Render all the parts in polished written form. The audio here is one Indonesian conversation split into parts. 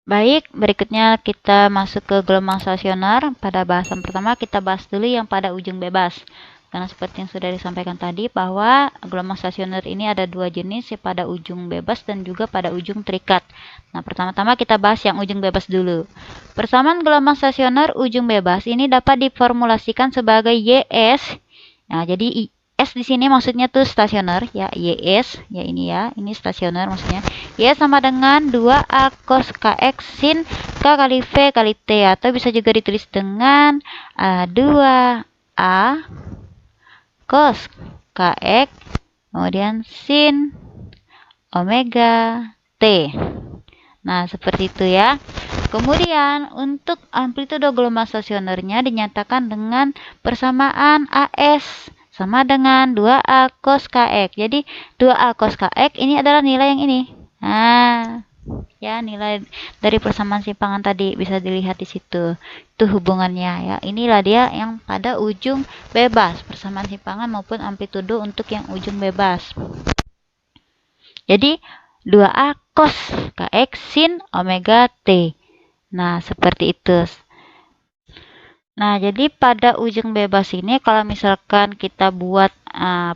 Baik, berikutnya kita masuk ke gelombang stasioner. Pada bahasan pertama kita bahas dulu yang pada ujung bebas. Karena seperti yang sudah disampaikan tadi bahwa gelombang stasioner ini ada dua jenis, ya pada ujung bebas dan juga pada ujung terikat. Nah, pertama-tama kita bahas yang ujung bebas dulu. Persamaan gelombang stasioner ujung bebas ini dapat diformulasikan sebagai YS. Nah, jadi S di sini maksudnya tuh stasioner ya, YS ya, ini stasioner maksudnya. Y sama dengan 2A cos KX sin K kali V kali T, atau bisa juga ditulis dengan 2A cos KX kemudian sin omega T. Nah, seperti itu ya. Kemudian untuk amplitudo gelombang stasionernya dinyatakan dengan persamaan AS sama dengan 2A cos KX. Jadi 2A cos KX ini adalah nilai yang ini. Nah, ya nilai dari persamaan simpangan tadi bisa dilihat di situ. Itu hubungannya ya. Inilah dia yang pada ujung bebas, persamaan simpangan maupun amplitudo untuk yang ujung bebas. Jadi 2A cos KX sin omega T. Nah, seperti itu. Nah, jadi pada ujung bebas ini kalau misalkan kita buat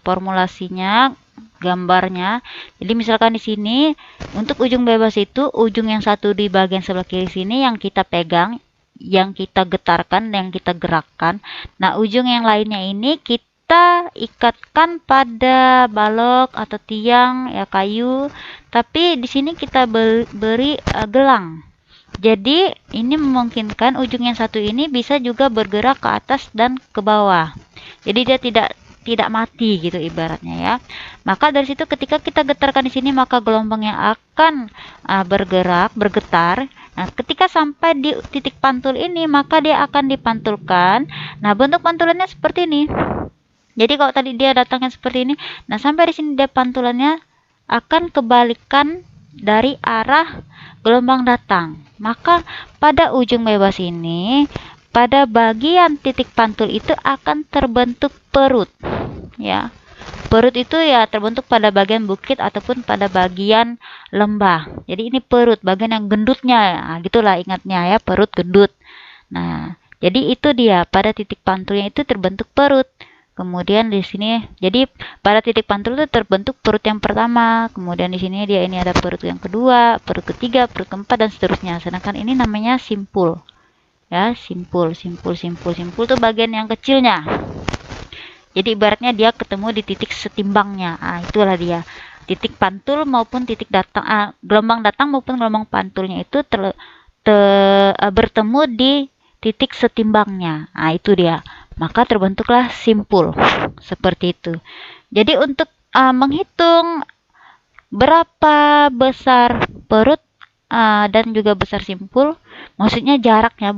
formulasinya, gambarnya. Jadi misalkan di sini untuk ujung bebas itu ujung yang satu di bagian sebelah kiri sini yang kita pegang, yang kita getarkan, yang kita gerakkan. Nah, ujung yang lainnya ini kita ikatkan pada balok atau tiang ya, kayu. Tapi di sini kita beri gelang. Jadi ini memungkinkan ujung yang satu ini bisa juga bergerak ke atas dan ke bawah. Jadi dia tidak mati gitu ibaratnya ya. Maka dari situ ketika kita getarkan di sini maka gelombangnya akan bergetar. Nah, ketika sampai di titik pantul ini maka dia akan dipantulkan. Nah, bentuk pantulannya seperti ini. Jadi kalau tadi dia datangnya seperti ini, nah sampai di sini dia pantulannya akan kebalikan dari arah gelombang datang. Maka pada ujung bebas ini, pada bagian titik pantul itu akan terbentuk perut. Ya, perut itu ya terbentuk pada bagian bukit ataupun pada bagian lembah. Jadi ini perut, bagian yang gendutnya. Nah, gitulah ingatnya ya, perut gendut. Nah, jadi itu dia pada titik pantulnya itu terbentuk perut. Kemudian di sini, jadi pada titik pantul itu terbentuk perut yang pertama. Kemudian di sini dia ini ada perut yang kedua, perut ketiga, perut keempat dan seterusnya. Sedangkan ini namanya simpul. Ya, simpul tuh bagian yang kecilnya. Jadi ibaratnya dia ketemu di titik setimbangnya. Ah, itulah dia. Titik pantul maupun titik datang, gelombang datang maupun gelombang pantulnya itu bertemu di titik setimbangnya. Nah, itu dia. Maka terbentuklah simpul. Seperti itu. Jadi untuk menghitung berapa besar perut dan juga besar simpul, maksudnya jaraknya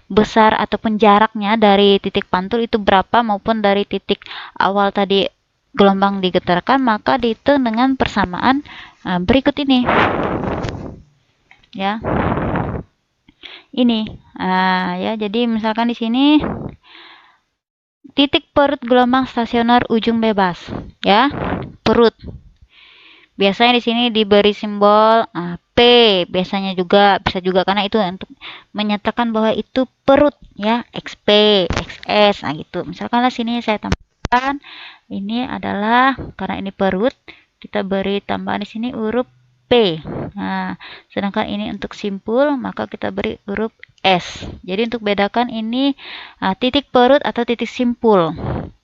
besar ataupun jaraknya dari titik pantul itu berapa maupun dari titik awal tadi gelombang digetarkan, maka dihitung dengan persamaan berikut ini. Ya. Ini. Ya, jadi misalkan di sini titik perut gelombang stasioner ujung bebas, ya. Perut. Biasanya di sini diberi simbol P, biasanya juga bisa juga karena itu untuk menyatakan bahwa itu perut ya, XP, XS, nah gitu. Misalkanlah sini saya tambahkan ini adalah karena ini perut, kita beri tambahan di sini huruf P. Nah, sedangkan ini untuk simpul maka kita beri huruf S. Jadi untuk bedakan ini titik perut atau titik simpul.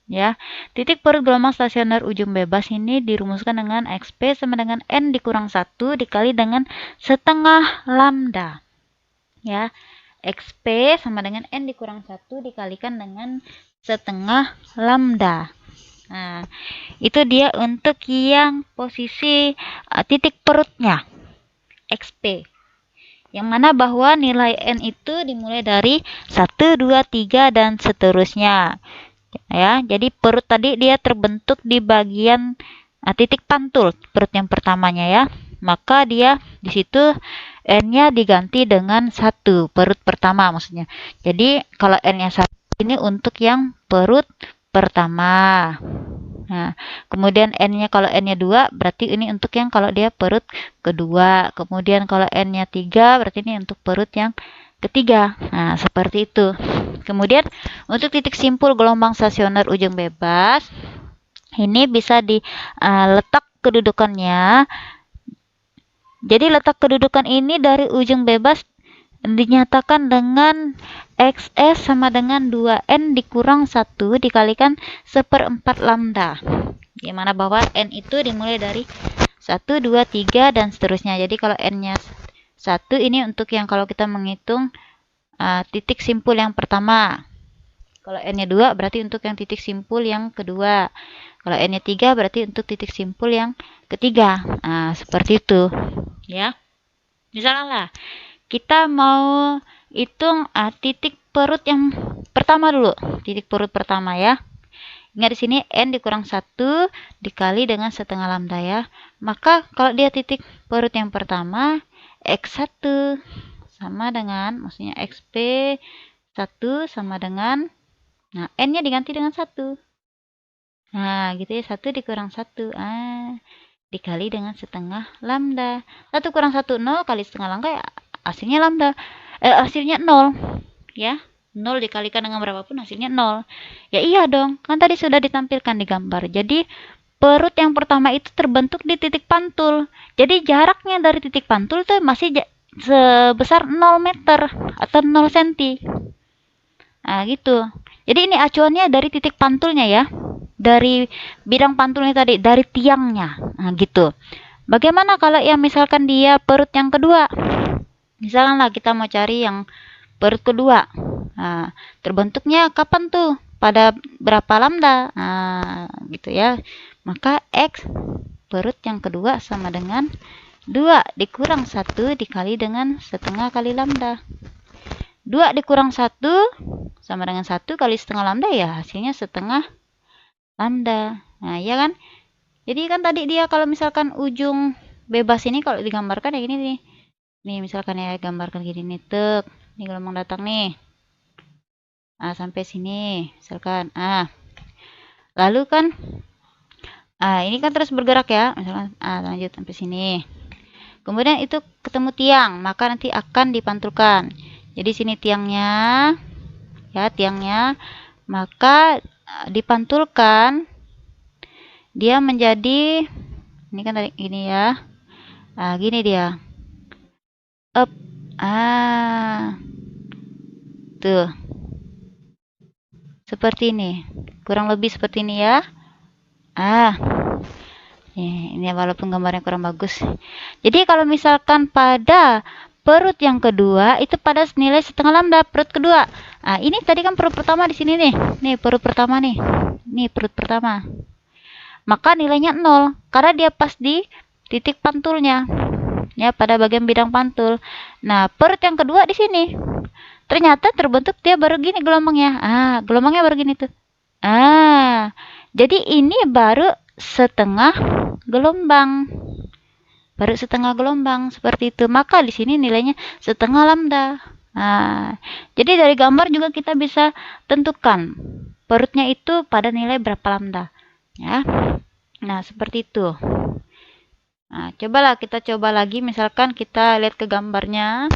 Ya, titik perut gelombang stasioner ujung bebas ini dirumuskan dengan XP sama dengan N dikurang 1 dikali dengan setengah lambda. Ya, XP sama dengan N dikurang 1 dikalikan dengan setengah lambda. Nah, itu dia untuk yang posisi titik perutnya, XP. Yang mana bahwa nilai N itu dimulai dari 1, 2, 3, dan seterusnya. Ya, jadi perut tadi dia terbentuk di bagian titik pantul perut yang pertamanya ya. Maka dia di situ N-nya diganti dengan 1, perut pertama maksudnya. Jadi kalau N-nya 1 ini untuk yang perut pertama. Nah, kemudian N-nya kalau N-nya 2 berarti ini untuk yang kalau dia perut kedua. Kemudian kalau N-nya 3 berarti ini untuk perut yang ketiga. Nah, seperti itu. Kemudian untuk titik simpul gelombang stasioner ujung bebas ini bisa diletak kedudukannya. Jadi letak kedudukan ini dari ujung bebas dinyatakan dengan XS sama dengan 2N dikurang 1 dikalikan 1/4 lambda. Dimana bahwa N itu dimulai dari 1, 2, 3 dan seterusnya. Jadi kalau N-nya 1 ini untuk yang kalau kita menghitung titik simpul yang pertama. Kalau N-nya 2 berarti untuk yang titik simpul yang kedua. Kalau N-nya 3 berarti untuk titik simpul yang ketiga. Nah, seperti itu. Ya. Misalnya lah, kita mau hitung titik perut yang pertama dulu. Titik perut pertama ya. Ingat di sini N dikurang 1 dikali dengan setengah lambda ya. Maka kalau dia titik perut yang pertama, X1 sama dengan, maksudnya XP 1 sama dengan, nah N-nya diganti dengan 1. Nah gitu ya, 1 dikurang 1. Dikali dengan setengah lambda. 1 kurang 1, 0 kali setengah lambda ya, hasilnya lambda. Hasilnya 0. Ya. 0 dikalikan dengan berapapun hasilnya 0. Ya iya dong, kan tadi sudah ditampilkan di gambar. Jadi perut yang pertama itu terbentuk di titik pantul. Jadi jaraknya dari titik pantul itu masih sebesar 0 meter atau 0 cm. Nah gitu. Jadi ini acuannya dari titik pantulnya ya. Dari bidang pantulnya tadi, dari tiangnya. Nah gitu. Bagaimana kalau yang misalkan dia perut yang kedua? Misalkan lah kita mau cari yang perut kedua. Nah, terbentuknya kapan tuh? Pada berapa lambda? Nah, gitu ya. Maka X perut yang kedua sama dengan 2 dikurang 1 dikali dengan setengah kali lambda. 2 dikurang 1 sama dengan 1 kali setengah lambda ya, hasilnya setengah lambda. Nah, ya kan? Jadi kan tadi dia kalau misalkan ujung bebas ini kalau digambarkan ya gini nih. Nih, misalkan ya gambarkan gini nih, tek. Ini gelombang datang nih. Sampai sini, misalkan. Lalu kan ini kan terus bergerak ya. Misalkan lanjut sampai sini. Kemudian itu ketemu tiang, maka nanti akan dipantulkan. Jadi sini tiangnya. Ya, tiangnya. Maka dipantulkan dia menjadi, ini kan tadi gini ya. Gini dia. Up. Tuh. Seperti ini. Kurang lebih seperti ini ya. Ini walaupun gambarnya kurang bagus. Jadi kalau misalkan pada perut yang kedua itu pada nilai setengah lambda perut kedua. Ini tadi kan perut pertama di sini nih. Nih perut pertama nih. Nih perut pertama. Maka nilainya 0 karena dia pas di titik pantulnya. Ya, pada bagian bidang pantul. Nah, perut yang kedua di sini. Ternyata terbentuk dia baru gini gelombangnya. Gelombangnya baru gini tuh. Jadi ini baru setengah gelombang. Baru setengah gelombang seperti itu. Maka di sini nilainya setengah lambda. Jadi dari gambar juga kita bisa tentukan perutnya itu pada nilai berapa lambda. Ya. Nah, seperti itu. Nah, kita coba lagi, misalkan kita lihat ke gambarnya.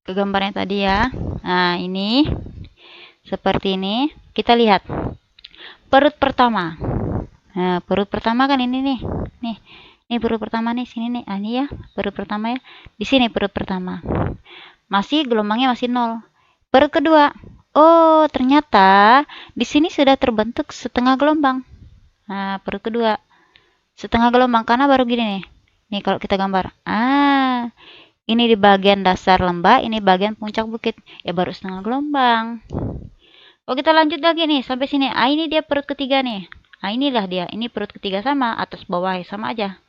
Ke gambarnya tadi ya. Nah, ini seperti ini. Kita lihat. Perut pertama. Nah, perut pertama kan ini nih. Nih. Ini perut pertama nih, sini nih. Ini ya, perut pertama ya. Di sini perut pertama. Masih gelombangnya masih 0. Perut kedua. Oh, ternyata di sini sudah terbentuk setengah gelombang. Nah, perut kedua. Setengah gelombang karena baru gini nih. Nih kalau kita gambar. Ini di bagian dasar lembah, ini bagian puncak bukit. Ya baru setengah gelombang. Oh, kita lanjut lagi nih sampai sini. Ini dia perut ketiga nih. Inilah dia. Ini perut ketiga sama, atas bawah sama aja.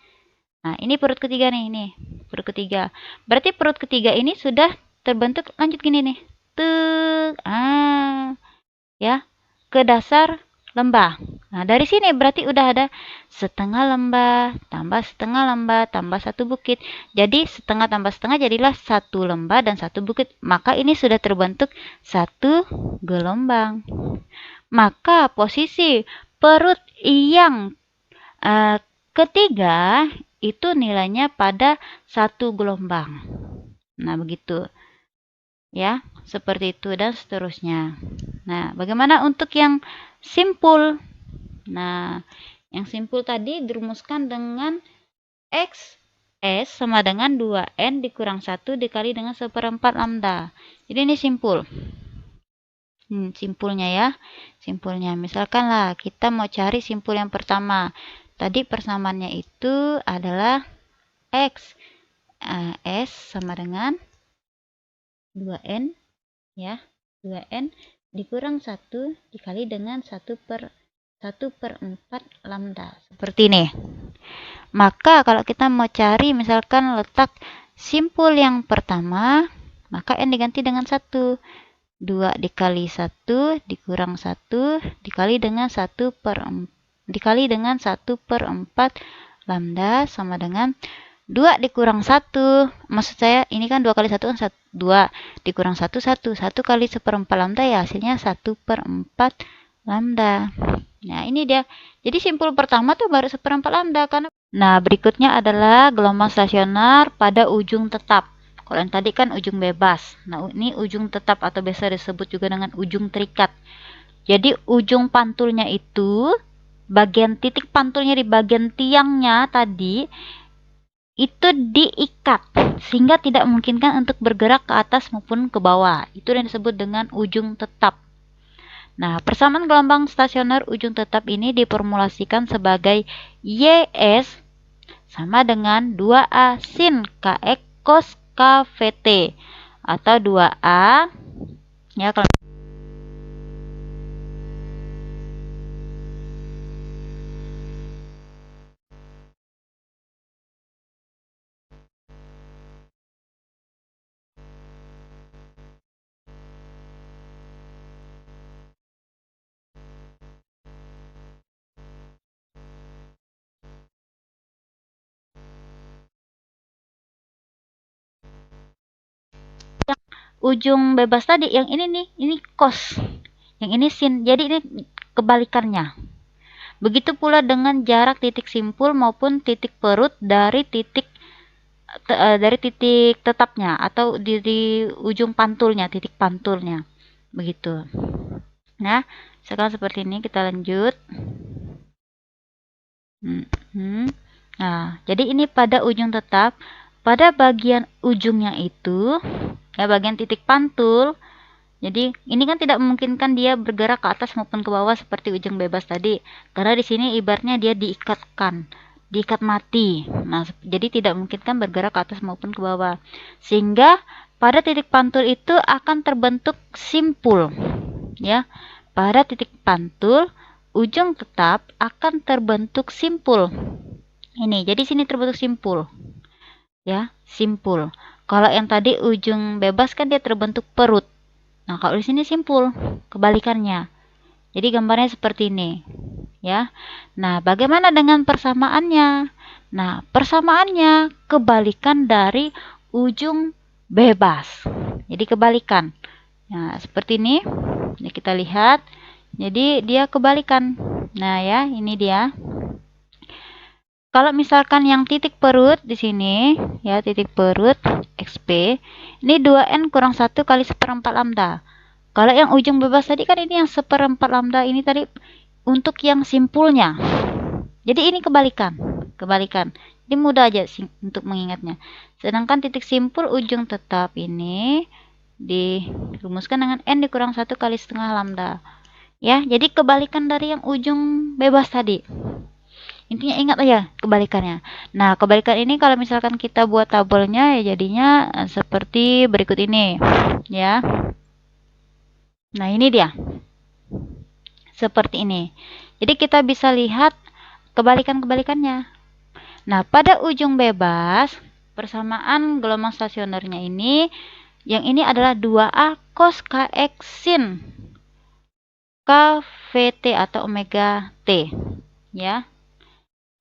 Nah, ini perut ketiga nih, ini. Perut ketiga. Berarti perut ketiga ini sudah terbentuk lanjut gini nih. Ya, ke dasar lembah. Nah, dari sini berarti udah ada setengah lembah, tambah setengah lembah, tambah satu bukit. Jadi setengah tambah setengah jadilah satu lembah dan satu bukit. Maka ini sudah terbentuk satu gelombang. Maka posisi perut yang ketiga itu nilainya pada satu gelombang. Nah, begitu. Ya, seperti itu dan seterusnya. Nah, bagaimana untuk yang simpul? Nah, yang simpul tadi dirumuskan dengan X S sama dengan 2N dikurang 1 dikali dengan 1/4 lambda. Jadi ini simpul. Simpulnya ya. Simpulnya. Misalkan lah kita mau cari simpul yang pertama. Tadi persamaannya itu adalah X. S sama dengan 2N ya. 2N dikurang 1 dikali dengan 1/4 lambda. Seperti ini. Maka kalau kita mau cari misalkan letak simpul yang pertama, maka N diganti dengan 1. 2 dikali 1 dikurang 1 dikali dengan 1/4 lambda sama dengan 2 dikurang 1. Maksud saya ini kan 2 kali 1 kan 2 dikurang 1 1 kali 1/4 lambda ya hasilnya 1/4 lambda. Nah, ini dia. Jadi simpul pertama tuh baru 1/4 lambda karena. Nah, berikutnya adalah gelombang stasioner pada ujung tetap. Kalau yang tadi kan ujung bebas. Nah, ini ujung tetap atau biasa disebut juga dengan ujung terikat. Jadi, ujung pantulnya itu, bagian titik pantulnya di bagian tiangnya tadi, itu diikat. Sehingga tidak memungkinkan untuk bergerak ke atas maupun ke bawah. Itu yang disebut dengan ujung tetap. Nah, persamaan gelombang stasioner ujung tetap ini diformulasikan sebagai YS sama dengan 2A sin KX cos KVT atau 2A ya kalau ujung bebas tadi yang ini nih, ini cos. Yang ini sin. Jadi ini kebalikannya. Begitu pula dengan jarak titik simpul maupun titik perut dari titik tetapnya atau di ujung pantulnya, titik pantulnya. Begitu. Nah, sekarang seperti ini kita lanjut. Nah, jadi ini pada ujung tetap, pada bagian ujungnya itu, ya bagian titik pantul. Jadi ini kan tidak memungkinkan dia bergerak ke atas maupun ke bawah seperti ujung bebas tadi, karena di sini ibaratnya dia diikatkan, diikat mati. Nah, jadi tidak memungkinkan bergerak ke atas maupun ke bawah, sehingga pada titik pantul itu akan terbentuk simpul, ya. Pada titik pantul ujung tetap akan terbentuk simpul. Ini, jadi sini terbentuk simpul, ya, simpul. Kalau yang tadi ujung bebas kan dia terbentuk perut. Nah, kalau di sini simpul, kebalikannya. Jadi gambarnya seperti ini, ya. Nah, bagaimana dengan persamaannya? Nah, persamaannya kebalikan dari ujung bebas. Jadi kebalikan. Nah, seperti ini. Ini kita lihat. Jadi dia kebalikan. Nah, ya, ini dia. Kalau misalkan yang titik perut di sini, ya titik perut XP, ini 2N kurang 1 kali 1/4 lambda. Kalau yang ujung bebas tadi kan ini yang 1/4 lambda ini tadi untuk yang simpulnya. Jadi ini kebalikan. Kebalikan. Jadi mudah aja untuk mengingatnya. Sedangkan titik simpul ujung tetap ini dirumuskan dengan N dikurang 1 kali setengah lambda. Ya, jadi kebalikan dari yang ujung bebas tadi. Intinya ingat aja kebalikannya. Nah, kebalikan ini kalau misalkan kita buat tabelnya ya jadinya seperti berikut ini, ya. Nah, ini dia. Seperti ini. Jadi kita bisa lihat kebalikan-kebalikannya. Nah, pada ujung bebas, persamaan gelombang stasionernya ini, yang ini adalah 2A cos KX sin KVT atau omega T, ya.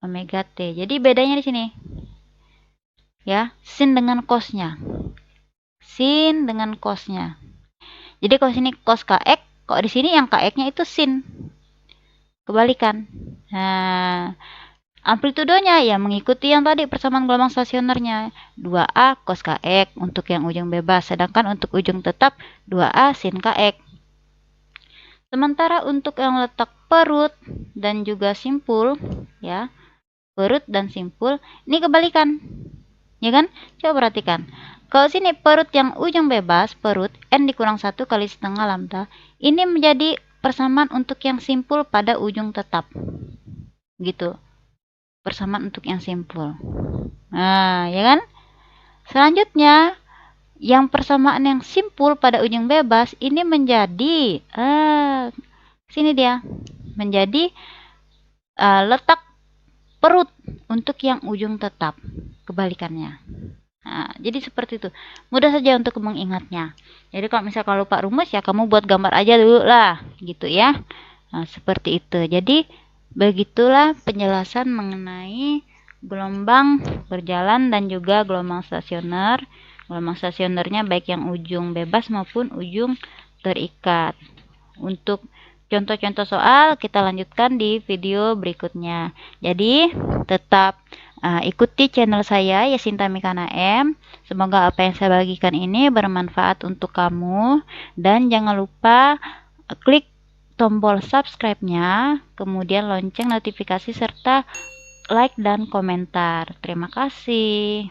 Omega T. Jadi bedanya di sini. Ya, sin dengan cosnya. Sin dengan cosnya. Jadi kalau sini cos KX, kok di sini yang KX-nya itu sin. kebalikan. Nah, amplitudonya ya mengikuti yang tadi persamaan gelombang stasionernya. 2A cos kx untuk yang ujung bebas, sedangkan untuk ujung tetap 2A sin kx. Sementara untuk yang letak perut dan juga simpul, ya, perut dan simpul, ini kebalikan. Ya kan? Coba perhatikan. Kalau sini perut yang ujung bebas, perut n dikurang 1 kali setengah lambda, ini menjadi persamaan untuk yang simpul pada ujung tetap. Gitu. Persamaan untuk yang simpul. Nah, ya kan? Selanjutnya, yang persamaan yang simpul pada ujung bebas ini menjadi sini dia menjadi letak perut untuk yang ujung tetap, kebalikannya. Nah, jadi seperti itu, mudah saja untuk mengingatnya. Jadi kalau misalnya lupa rumus ya kamu buat gambar aja dulu lah, gitu ya. Nah, seperti itu. Jadi begitulah penjelasan mengenai gelombang berjalan dan juga gelombang stasioner. Gelombang stasionernya baik yang ujung bebas maupun ujung terikat. Untuk contoh-contoh soal kita lanjutkan di video berikutnya. Jadi tetap ikuti channel saya Yasinta Mikana M. Semoga apa yang saya bagikan ini bermanfaat untuk kamu, dan jangan lupa klik tombol subscribe-nya, kemudian lonceng notifikasi serta like dan komentar. Terima kasih.